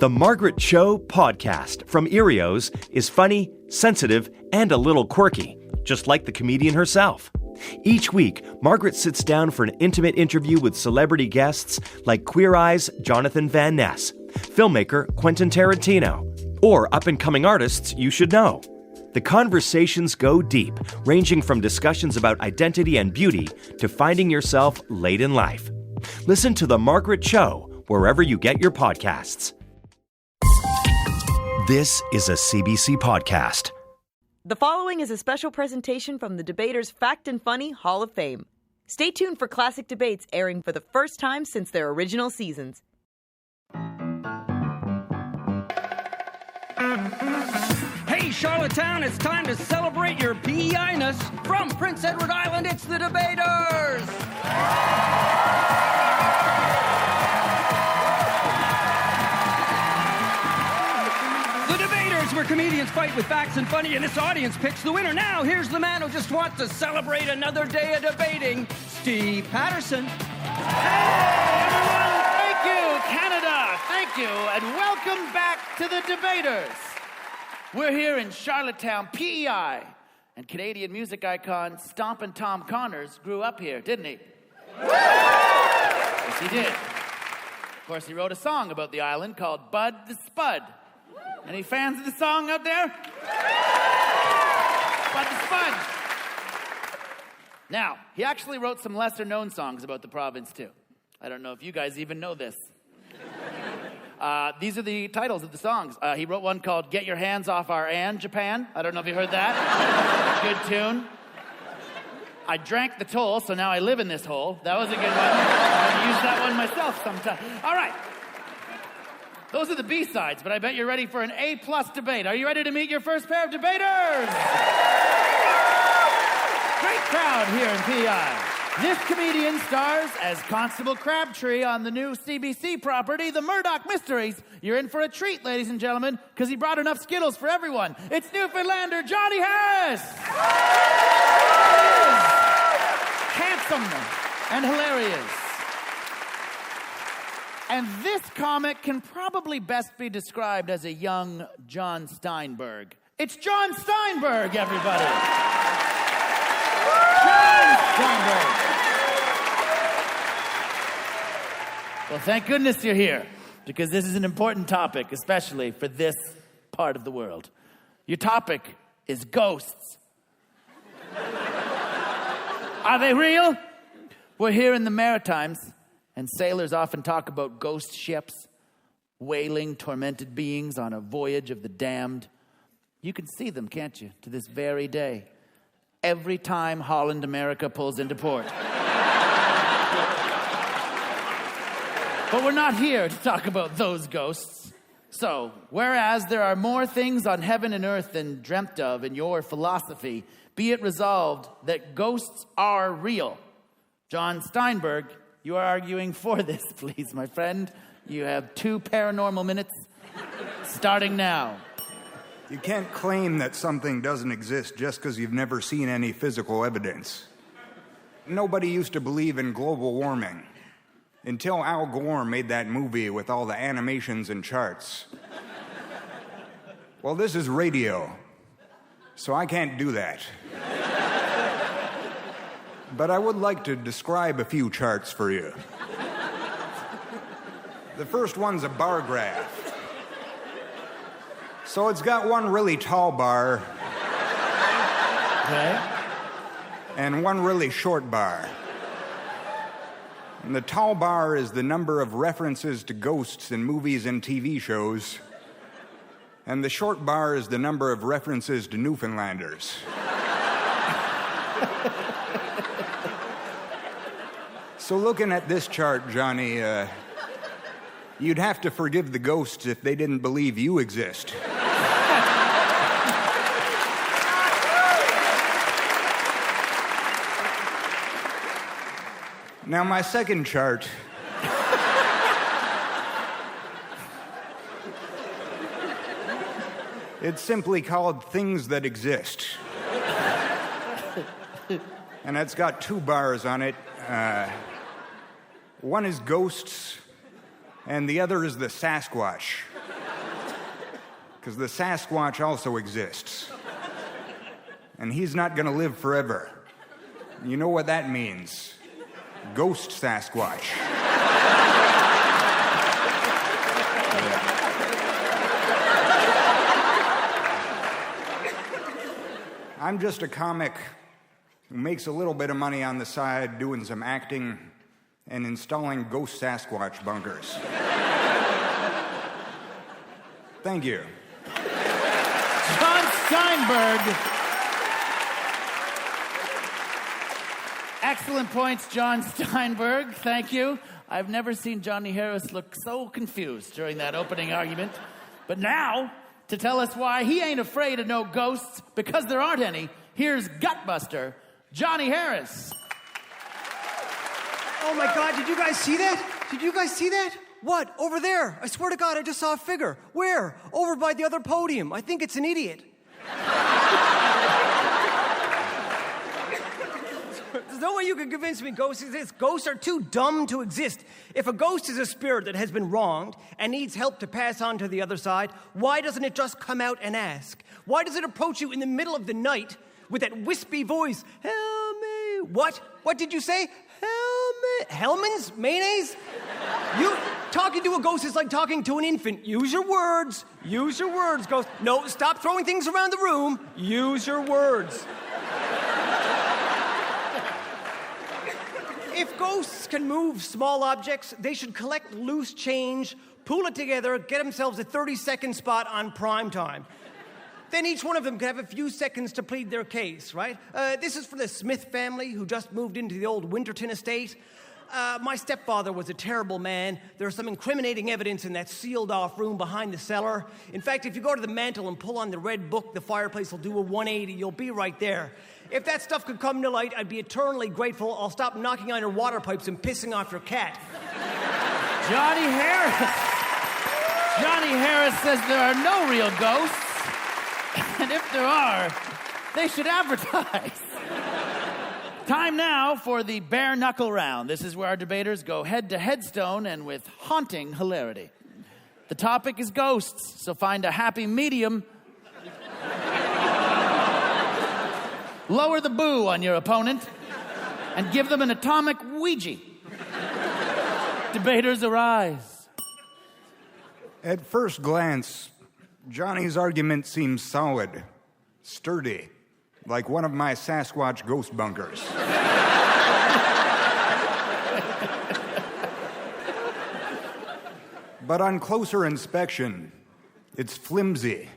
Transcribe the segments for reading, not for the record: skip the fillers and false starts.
The Margaret Cho podcast from Erios is funny, sensitive, and a little quirky, just like the comedian herself. Each week, Margaret sits down for an intimate interview with celebrity guests like Queer Eye's Jonathan Van Ness, filmmaker Quentin Tarantino, or up-and-coming artists you should know. The conversations go deep, ranging from discussions about identity and beauty to finding yourself late in life. Listen to The Margaret Cho wherever you get your podcasts. This is a CBC podcast. The following is a special presentation from the Debaters Fact and Funny Hall of Fame. Stay tuned for classic debates airing for the first time since their original seasons. Hey, Charlottetown, it's time to celebrate your PEI-ness. From Prince Edward Island, it's the Debaters! The Debaters, where comedians fight with facts and funny, and this audience picks the winner. Now, here's the man who just wants to celebrate another day of debating, Steve Patterson. Hey, everyone! Thank you, Canada! Thank you, and welcome back to the Debaters. We're here in Charlottetown, PEI, and Canadian music icon Stompin' Tom Connors grew up here, didn't he? Yes, he did. Of course, he wrote a song about the island called Bud the Spud. Any fans of the song out there? Bud the Spud. Now, he actually wrote some lesser-known songs about the province, too. I don't know if you guys even know this. These are the titles of the songs. He wrote one called Get Your Hands Off Our Ann, Japan. I don't know if you heard that. Good tune. I drank the toll, so now I live in this hole. That was a good one. I use that one myself sometime. All right. Those are the B-sides, but I bet you're ready for an A-plus debate. Are you ready to meet your first pair of debaters? Great crowd here in PEI. This comedian stars as Constable Crabtree on the new CBC property, The Murdoch Mysteries. You're in for a treat, ladies and gentlemen, because he brought enough Skittles for everyone. It's Newfoundlander Johnny Harris! Handsome and hilarious. And this comic can probably best be described as a young John Steinberg. It's John Steinberg, everybody! John Steinberg! Well, thank goodness you're here, because this is an important topic, especially for this part of the world. Your topic is ghosts. Are they real? We're here in the Maritimes, and sailors often talk about ghost ships, wailing, tormented beings on a voyage of the damned. You can see them, can't you, to this very day, every time Holland America pulls into port. But we're not here to talk about those ghosts. So, whereas there are more things on heaven and earth than dreamt of in your philosophy, be it resolved that ghosts are real. John Steinberg, you are arguing for this, please, my friend. You have 2 paranormal minutes, starting now. You can't claim that something doesn't exist just because you've never seen any physical evidence. Nobody used to believe in global warming until Al Gore made that movie with all the animations and charts. Well, this is radio, so I can't do that. But I would like to describe a few charts for you. The first one's a bar graph. So it's got one really tall bar. Okay. And one really short bar. And the tall bar is the number of references to ghosts in movies and TV shows. And the short bar is the number of references to Newfoundlanders. So looking at this chart, Johnny, you'd have to forgive the ghosts if they didn't believe you exist. Now, my second chart it's simply called Things That Exist. And it's got 2 bars on it. One is ghosts, and the other is the Sasquatch. because the Sasquatch also exists. And he's not going to live forever. You know what that means? Ghost Sasquatch. I'm just a comic who makes a little bit of money on the side doing some acting and installing ghost Sasquatch bunkers. Thank you. John Steinberg. Excellent points, John Steinberg. Thank you. I've never seen Johnny Harris look so confused during that opening argument. But now, to tell us why he ain't afraid of no ghosts, because there aren't any, here's Gutbuster, Johnny Harris. Oh my God, did you guys see that? Did you guys see that? What? Over there. I swear to God, I just saw a figure. Where? Over by the other podium. I think it's an idiot. There's no way you can convince me ghosts exist. Ghosts are too dumb to exist. If a ghost is a spirit that has been wronged and needs help to pass on to the other side, why doesn't it just come out and ask? Why does it approach you in the middle of the night with that wispy voice? Help me. What? What did you say? Help me. Hellman's? Mayonnaise? You talking to a ghost is like talking to an infant. Use your words. Use your words, ghost. No, stop throwing things around the room. Use your words. If ghosts can move small objects, they should collect loose change, pool it together, get themselves a 30-second spot on prime time. Then each one of them could have a few seconds to plead their case, right? This is for the Smith family who just moved into the old Winterton estate. My stepfather was a terrible man. There's some incriminating evidence in that sealed-off room behind the cellar. In fact, if you go to the mantel and pull on the red book, the fireplace will do a 180. You'll be right there. If that stuff could come to light, I'd be eternally grateful. I'll stop knocking on your water pipes and pissing off your cat. Johnny Harris. Johnny Harris says there are no real ghosts. And if there are, they should advertise. Time now for the bare knuckle round. This is where our debaters go head to headstone and with haunting hilarity. The topic is ghosts, so find a happy medium. Lower the boo on your opponent and give them an atomic Ouija. Debaters arise. At first glance, Johnny's argument seems solid, sturdy, like one of my Sasquatch ghost bunkers. But on closer inspection, it's flimsy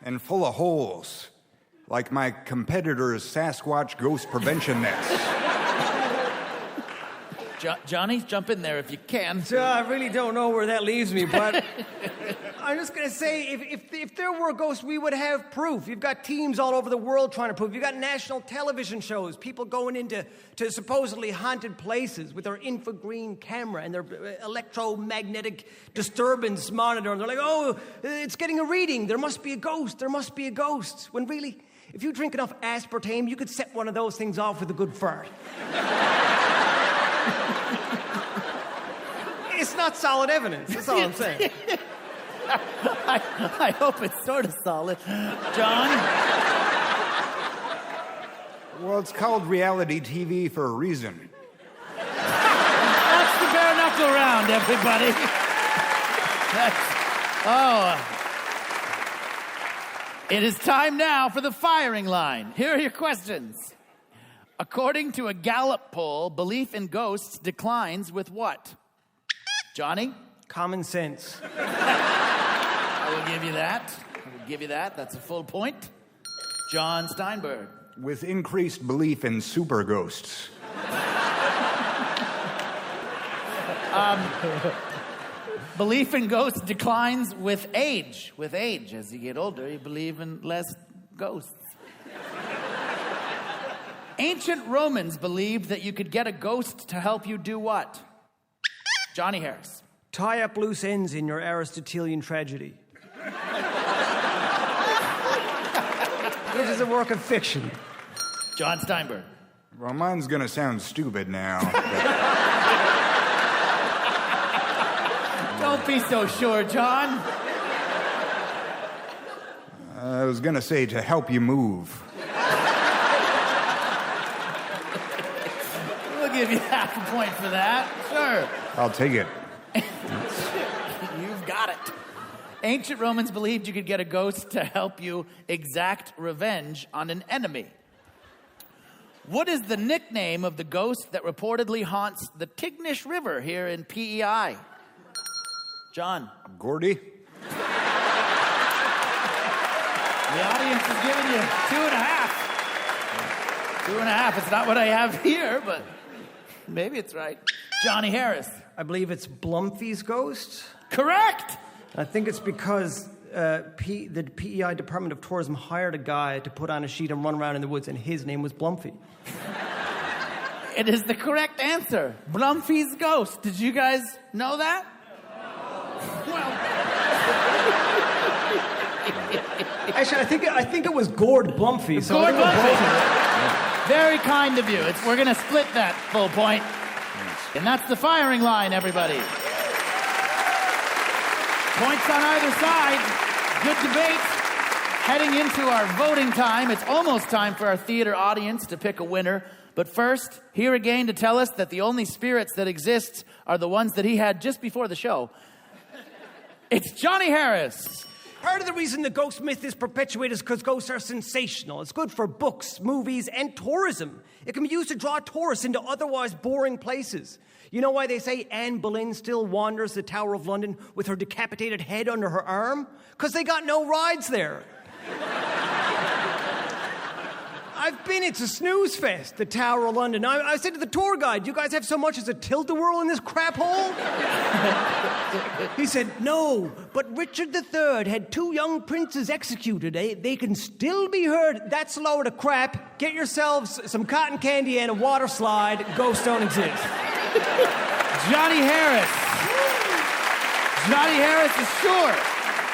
and full of holes, like my competitor's Sasquatch ghost prevention nets. Johnny, jump in there if you can. I really don't know where that leaves me, but I'm just going to say, if there were ghosts, we would have proof. You've got teams all over the world trying to prove. You've got national television shows, people going into supposedly haunted places with their infragreen camera and their electromagnetic disturbance monitor, and they're like, oh, it's getting a reading. There must be a ghost. There must be a ghost. When really, if you drink enough aspartame, you could set one of those things off with a good fart. It's not solid evidence. That's all I'm saying. I hope it's sort of solid. John? Well, it's called reality TV for a reason. That's the bare knuckle round, everybody. It is time now for the firing line. Here are your questions. According to a Gallup poll, belief in ghosts declines with what? Johnny? Common sense. I will give you that. That's a full point. John Steinberg. With increased belief in super ghosts. Belief in ghosts declines with age. With age. As you get older, you believe in less ghosts. Ancient Romans believed that you could get a ghost to help you do what? Johnny Harris. Tie up loose ends in your Aristotelian tragedy. Which is a work of fiction. John Steinberg. Well, mine's gonna sound stupid now. Don't be so sure, John. I was going to say to help you move. We'll give you half a point for that. Sure. I'll take it. You've got it. Ancient Romans believed you could get a ghost to help you exact revenge on an enemy. What is the nickname of the ghost that reportedly haunts the Tignish River here in PEI? John. Gordy? The audience is giving you 2.5. 2.5. It's not what I have here, but maybe it's right. Johnny Harris. I believe it's Blumfi's ghost. Correct! I think it's because the PEI Department of Tourism hired a guy to put on a sheet and run around in the woods, and his name was Blumfi. It is the correct answer. Blumfi's ghost. Did you guys know that? Well, actually, I think it was Gord Blumfi. So Gord Blumfi. Very kind of you. We're going to split that full point. And that's the firing line, everybody. Points on either side. Good debate. Heading into our voting time, it's almost time for our theater audience to pick a winner. But first, here again to tell us that the only spirits that exist are the ones that he had just before the show. It's Johnny Harris. Part of the reason the ghost myth is perpetuated is because ghosts are sensational. It's good for books, movies, and tourism. It can be used to draw tourists into otherwise boring places. You know why they say Anne Boleyn still wanders the Tower of London with her decapitated head under her arm? Because they got no rides there. I've been, it's a snooze fest, the Tower of London. I said to the tour guide, you guys have so much as a tilt-a-whirl in this crap hole? He said, no, but Richard III had 2 young princes executed. They can still be heard. That's a load of crap. Get yourselves some cotton candy and a water slide. Ghosts don't exist. Johnny Harris. Johnny Harris is sure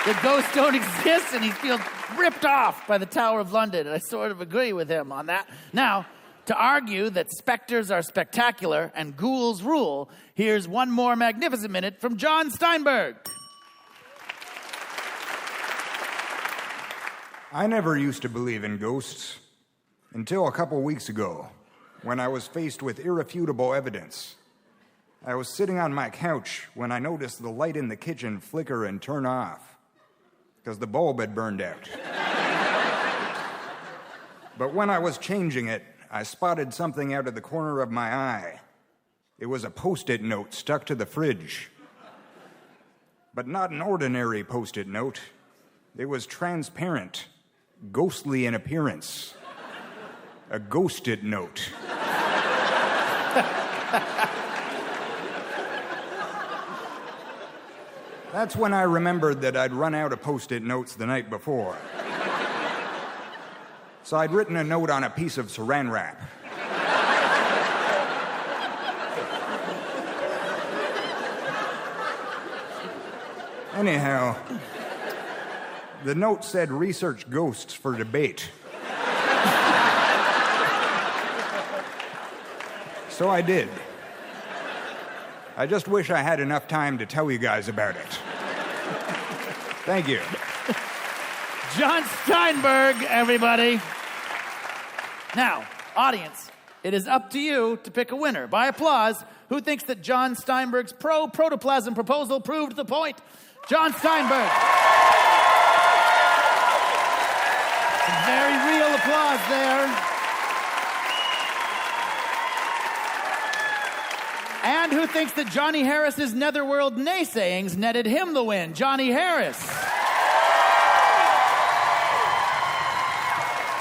that ghosts don't exist, and he feels ripped off by the Tower of London, and I sort of agree with him on that. Now, to argue that specters are spectacular and ghouls rule, here's one more magnificent minute from John Steinberg. I never used to believe in ghosts until a couple weeks ago, when I was faced with irrefutable evidence. I was sitting on my couch when I noticed the light in the kitchen flicker and turn off, because the bulb had burned out. But when I was changing it, I spotted something out of the corner of my eye. It was a Post-it note stuck to the fridge. But not an ordinary Post-it note. It was transparent, ghostly in appearance. A ghosted note. That's when I remembered that I'd run out of Post-it notes the night before. So I'd written a note on a piece of saran wrap. Anyhow, the note said research ghosts for debate. So I did. I just wish I had enough time to tell you guys about it. Thank you. John Steinberg, everybody. Now, audience, it is up to you to pick a winner. By applause, who thinks that John Steinberg's pro-protoplasm proposal proved the point? John Steinberg. Some very real applause there. And who thinks that Johnny Harris's netherworld naysayings netted him the win? Johnny Harris.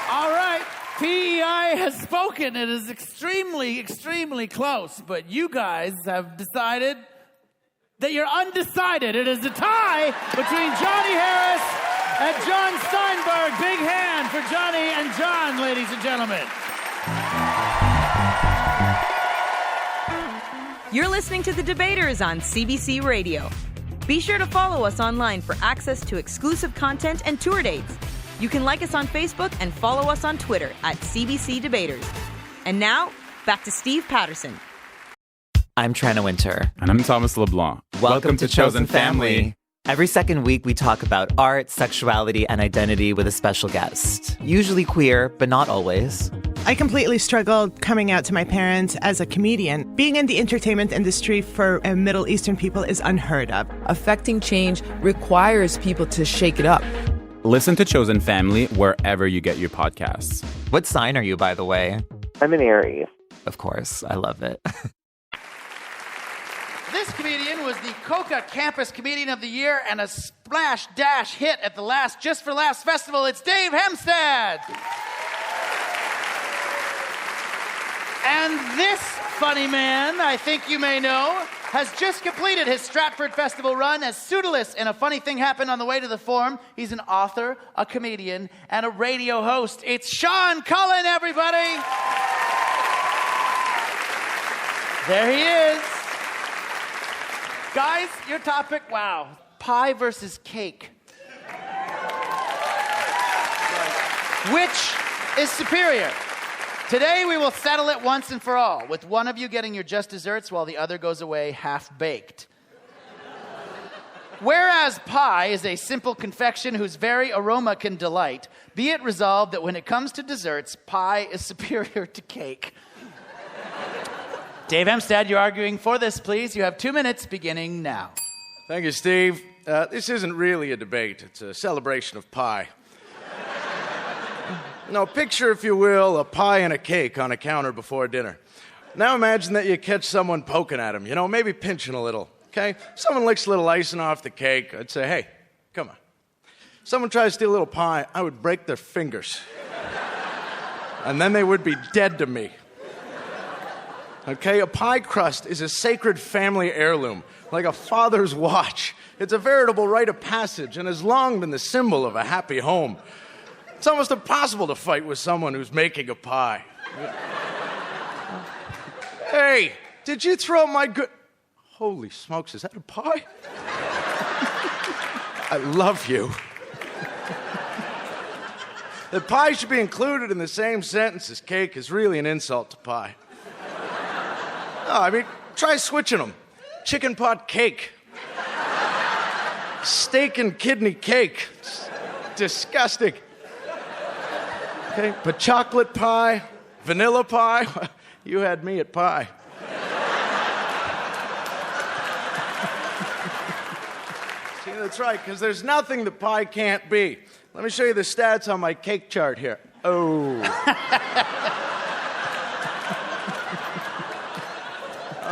All right, PEI has spoken. It is extremely, extremely close, but you guys have decided that you're undecided. It is a tie between Johnny Harris and John Steinberg. Big hand for Johnny and John, ladies and gentlemen. You're listening to The Debaters on CBC Radio. Be sure to follow us online for access to exclusive content and tour dates. You can like us on Facebook and follow us on Twitter at CBC Debaters. And now, back to Steve Patterson. I'm Trina Winter. And I'm Thomas LeBlanc. Welcome to Chosen Family. Every second week, we talk about art, sexuality, and identity with a special guest. Usually queer, but not always. I completely struggled coming out to my parents as a comedian. Being in the entertainment industry for Middle Eastern people is unheard of. Affecting change requires people to shake it up. Listen to Chosen Family wherever you get your podcasts. What sign are you, by the way? I'm an Aries. Of course, I love it. This comedian was the Coca Campus Comedian of the Year and a splash dash hit at the last Just for Laughs festival. It's Dave Hemstad. And this funny man, I think you may know, has just completed his Stratford Festival run as Pseudolus in A Funny Thing Happened on the Way to the Forum. He's an author, a comedian, and a radio host. It's Sean Cullen, everybody. There he is. Guys, your topic, wow, pie versus cake. Which is superior? Today we will settle it once and for all, with one of you getting your just desserts while the other goes away half-baked. Whereas pie is a simple confection whose very aroma can delight, be it resolved that when it comes to desserts, pie is superior to cake. Dave Hemstad, you're arguing for this, please. You have 2 minutes beginning now. Thank you, Steve. This isn't really a debate. It's a celebration of pie. Now, picture, if you will, a pie and a cake on a counter before dinner. Now imagine that you catch someone poking at him, maybe pinching a little, okay? Someone licks a little icing off the cake. I'd say, hey, come on. Someone tries to steal a little pie, I would break their fingers. And then they would be dead to me. Okay, a pie crust is a sacred family heirloom, like a father's watch. It's a veritable rite of passage and has long been the symbol of a happy home. It's almost impossible to fight with someone who's making a pie. Hey, did you throw my good... Holy smokes, is that a pie? I love you. That pie should be included in the same sentence as cake is really an insult to pie. No, try switching them. Chicken pot cake. Steak and kidney cake. It's disgusting. Okay, but chocolate pie, vanilla pie, you had me at pie. See, that's right, because there's nothing that pie can't be. Let me show you the stats on my cake chart here. Oh.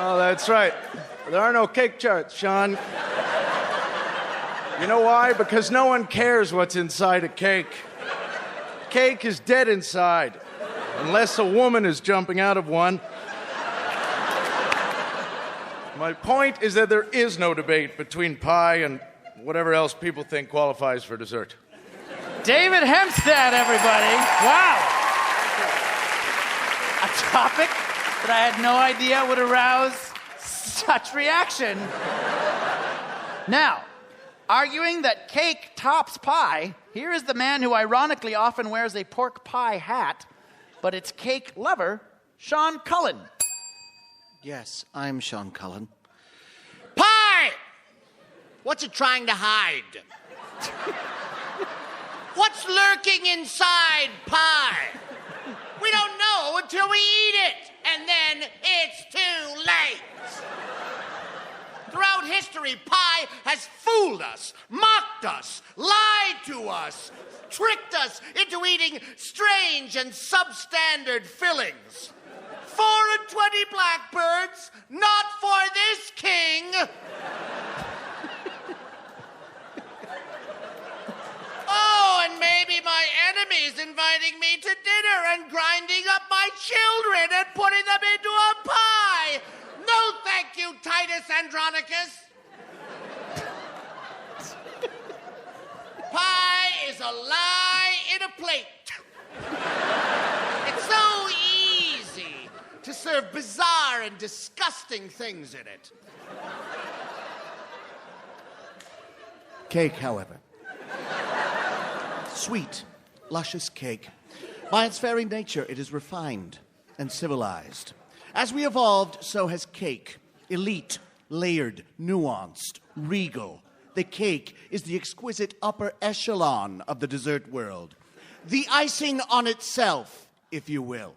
Oh, that's right. There are no cake charts, Sean. You know why? Because no one cares what's inside a cake. Cake is dead inside, unless a woman is jumping out of one. My point is that there is no debate between pie and whatever else people think qualifies for dessert. David Hemstad, everybody. Wow. A topic that I had no idea would arouse such reaction. Now, arguing that cake tops pie, here is the man who ironically often wears a pork pie hat, but it's cake lover, Sean Cullen. Yes, I'm Sean Cullen. Pie! What's it trying to hide? What's lurking inside pie? We don't know until we eat it, and then it's too late. Throughout history, pie has fooled us, mocked us, lied to us, tricked us into eating strange and substandard fillings. 4 and 20 blackbirds, not for this king. Oh, and maybe my enemy's inviting me to dinner and grinding up my children and putting them into a pie. No, thank you, Titus Andronicus. Pie is a lie in a plate. It's so easy to serve bizarre and disgusting things in it. Cake, however. Sweet, luscious cake. By its very nature, it is refined and civilized. As we evolved, so has cake. Elite, layered, nuanced, regal. the cake is the exquisite upper echelon of the dessert world. The icing on itself, if you will.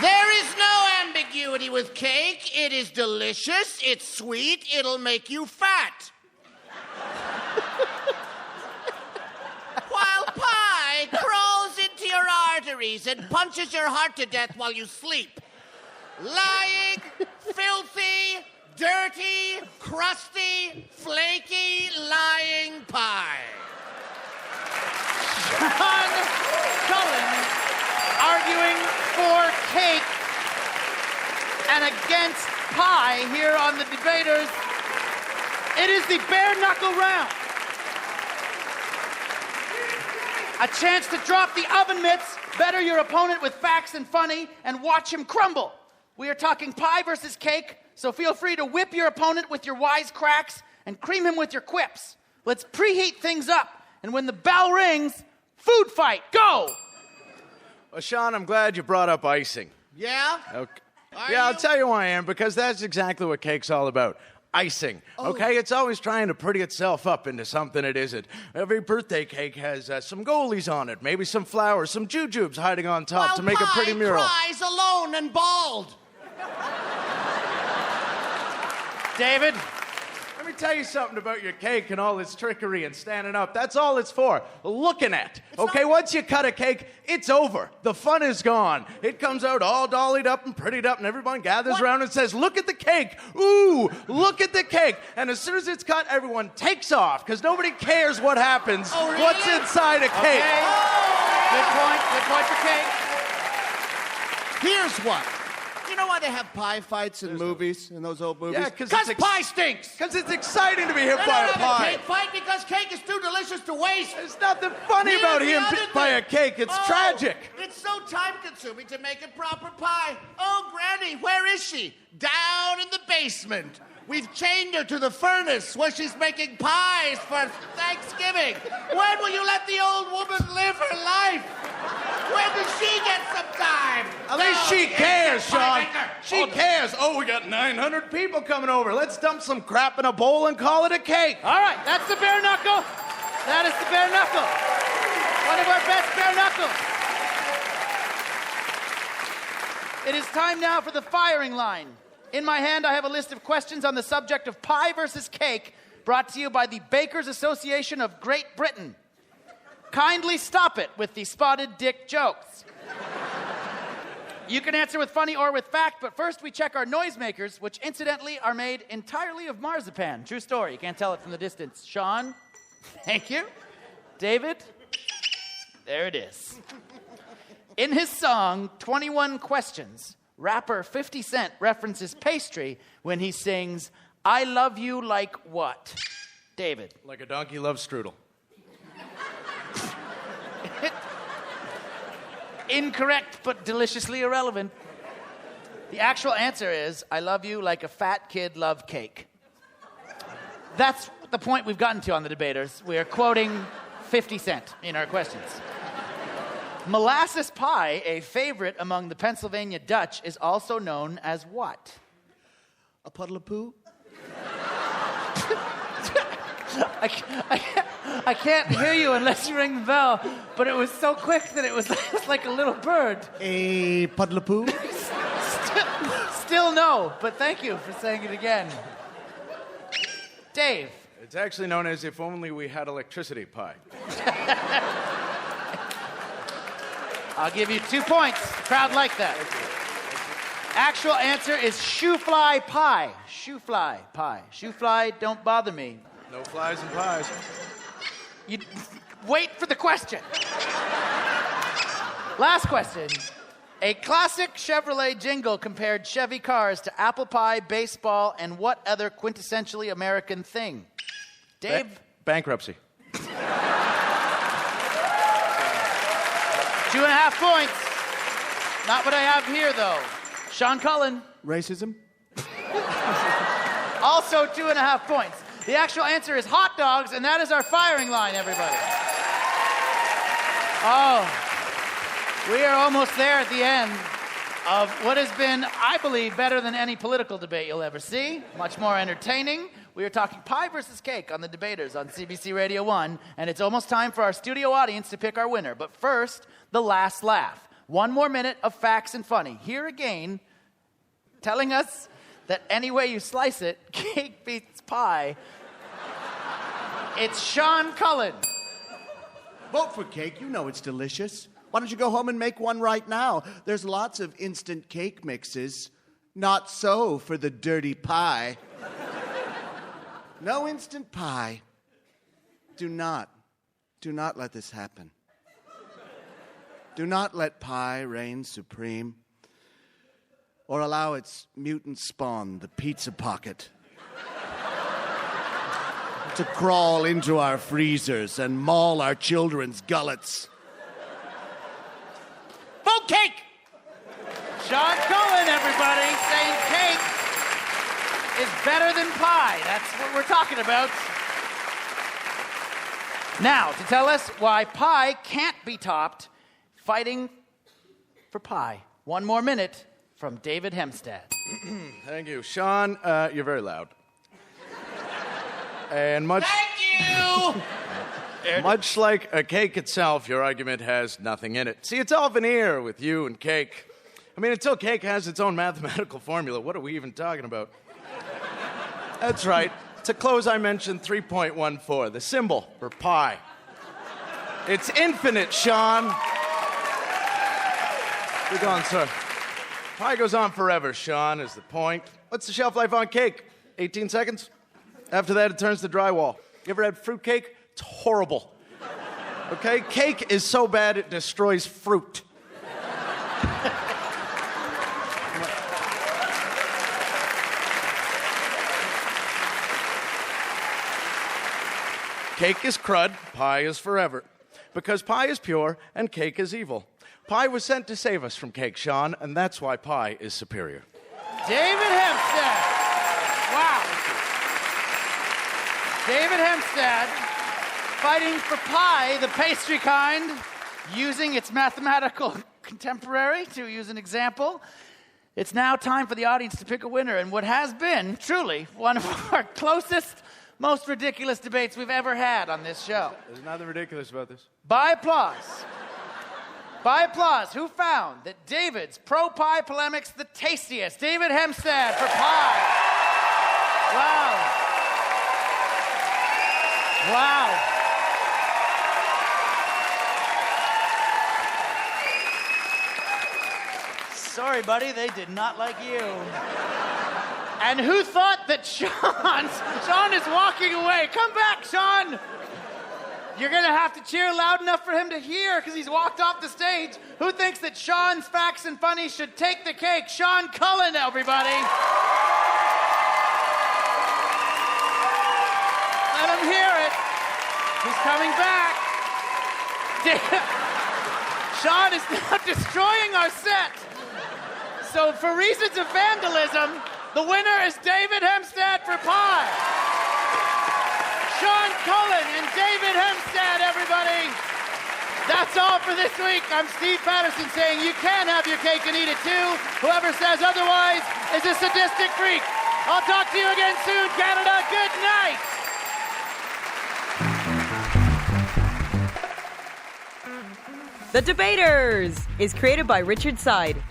There is no ambiguity with cake. It is delicious, it's sweet, it'll make you fat. While pie crawls into your arteries and punches your heart to death while you sleep. Lying, filthy, dirty, crusty, flaky, lying pie. Sean Cullen arguing for cake and against pie here on the Debaters. It is the bare knuckle round. A chance to drop the oven mitts, better your opponent with facts and funny, and watch him crumble. We are talking pie versus cake, so feel free to whip your opponent with your wisecracks and cream him with your quips. Let's preheat things up, and when the bell rings, food fight, go! Well, Sean, I'm glad you brought up icing. Yeah? Okay. I'll tell you why I am, because that's exactly what cake's all about. Icing, okay? It's always trying to pretty itself up into something it isn't. Every birthday cake has some goalies on it, maybe some flowers, some jujubes hiding on top to make a pretty mural. Pie cries alone and bald. David? Let me tell you something about your cake and all its trickery and standing up. That's all it's for. Looking at. Okay, once you cut a cake, it's over. The fun is gone. It comes out all dollied up and prettied up, and everyone gathers around and says, look at the cake. Ooh, look at the cake. And as soon as it's cut, everyone takes off, because nobody cares what happens. Oh, really? What's inside a cake. Okay. Good point for cake. Here's what. You know why they have pie fights in movies, in those old movies? Yeah, because pie stinks. Because it's exciting to be hit They by don't a have pie. a cake fight because cake is too delicious to waste. There's nothing funny Here's about the him other hit by a thing. cake. It's tragic. It's so time-consuming to make a proper pie. Oh, Granny, where is she? Down in the basement. We've chained her to the furnace where she's making pies for Thanksgiving. When will you let the old woman live her life? When does she get some time? At least she cares, Sean. She cares. Oh, we got 900 people coming over. Let's dump some crap in a bowl and call it a cake. All right, that's the bare knuckle. That is the bare knuckle. One of our best bare knuckles. It is time now for the firing line. In my hand, I have a list of questions on the subject of pie versus cake, brought to you by the Bakers Association of Great Britain. Kindly stop it with the spotted dick jokes. You can answer with funny or with fact, but first we check our noisemakers, which incidentally are made entirely of marzipan. True story. You can't tell it from the distance. Sean, thank you. David, there it is. In his song, 21 Questions, rapper 50 Cent references pastry when he sings, I love you like what? David. Like a donkey loves strudel. Incorrect, but deliciously irrelevant. The actual answer is, I love you like a fat kid loves cake. That's the point we've gotten to on the Debaters. We are quoting 50 Cent in our questions. Molasses pie, a favorite among the Pennsylvania Dutch, is also known as what? A puddle of poo? I can't hear you unless you ring the bell, but it was so quick that it was like a little bird. A puddle of poo? Still no, but thank you for saying it again. Dave. It's actually known as If Only We Had Electricity Pie. I'll give you 2 points. Crowd like that. Actual answer is shoe fly pie. Shoe fly pie. Shoe fly, don't bother me. No flies and pies. You wait for the question. Last question. A classic Chevrolet jingle compared Chevy cars to apple pie, baseball, and what other quintessentially American thing? Dave? Bankruptcy. 2.5 points. Not what I have here, though. Sean Cullen. Racism? Also 2.5 points. The actual answer is hot dogs, and that is our firing line, everybody. Oh, we are almost there at the end. of what has been, I believe, better than any political debate you'll ever see. Much more entertaining. We are talking pie versus cake on The Debaters on CBC Radio 1, and it's almost time for our studio audience to pick our winner. But first, the last laugh. 1 more minute of facts and funny. Here again, telling us that any way you slice it, cake beats pie. It's Sean Cullen. Vote for cake. You know it's delicious. Why don't you go home and make one right now? There's lots of instant cake mixes. Not so for the dirty pie. No instant pie. Do not let this happen. Do not let pie reign supreme, or allow its mutant spawn, the pizza pocket, to crawl into our freezers and maul our children's gullets. Vote cake! Sean Cullen, everybody, saying cake is better than pie. That's what we're talking about. Now, to tell us why pie can't be topped, fighting for pie. 1 more minute from David Hemstad. Thank you. Sean, you're very loud. And much... Thank you! Much like a cake itself, your argument has nothing in it. See, it's all veneer with you and cake. I mean, until cake has its own mathematical formula, what are we even talking about? That's right. To close, I mentioned 3.14, the symbol for pi. It's infinite, Sean. You're gone, sir. Pie goes on forever, Sean, is the point. What's the shelf life on cake? 18 seconds? After that, it turns to drywall. You ever had fruit cake? It's horrible. Okay? Cake is so bad it destroys fruit. Cake is crud, pie is forever. Because pie is pure and cake is evil. Pie was sent to save us from cake, Sean, and that's why pie is superior. David Hemstad. Wow. David Hemstad fighting for pie, the pastry kind, using its mathematical contemporary to use an example. It's now time for the audience to pick a winner in what has been, truly, one of our closest, most ridiculous debates we've ever had on this show. There's nothing ridiculous about this. By applause, who found that David's pro-pie polemic's the tastiest? David Hemstad for pie. Wow. Sorry, buddy, they did not like you. And who thought that Sean is walking away? Come back, Sean! You're gonna have to cheer loud enough for him to hear because he's walked off the stage. Who thinks that Sean's Facts and Funny should take the cake? Sean Cullen, everybody. Let him hear it. He's coming back. Sean is now destroying our set. So for reasons of vandalism, the winner is David Hemstad for pie. Sean Cullen and David Hemstad, everybody. That's all for this week. I'm Steve Patterson saying you can have your cake and eat it too. Whoever says otherwise is a sadistic freak. I'll talk to you again soon, Canada. Good night. The Debaters is created by Richard Seid.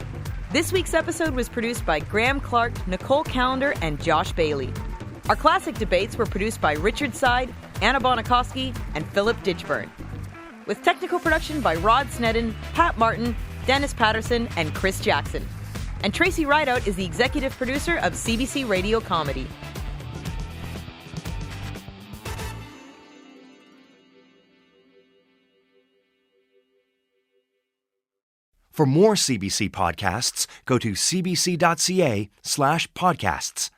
This week's episode was produced by Graham Clark, Nicole Callender, and Josh Bailey. Our classic debates were produced by Richard Seid, Anna Bonakowski, and Philip Ditchburn. With technical production by Rod Snedden, Pat Martin, Dennis Patterson, and Chris Jackson. And Tracy Rideout is the executive producer of CBC Radio Comedy. For more CBC podcasts, go to cbc.ca/podcasts.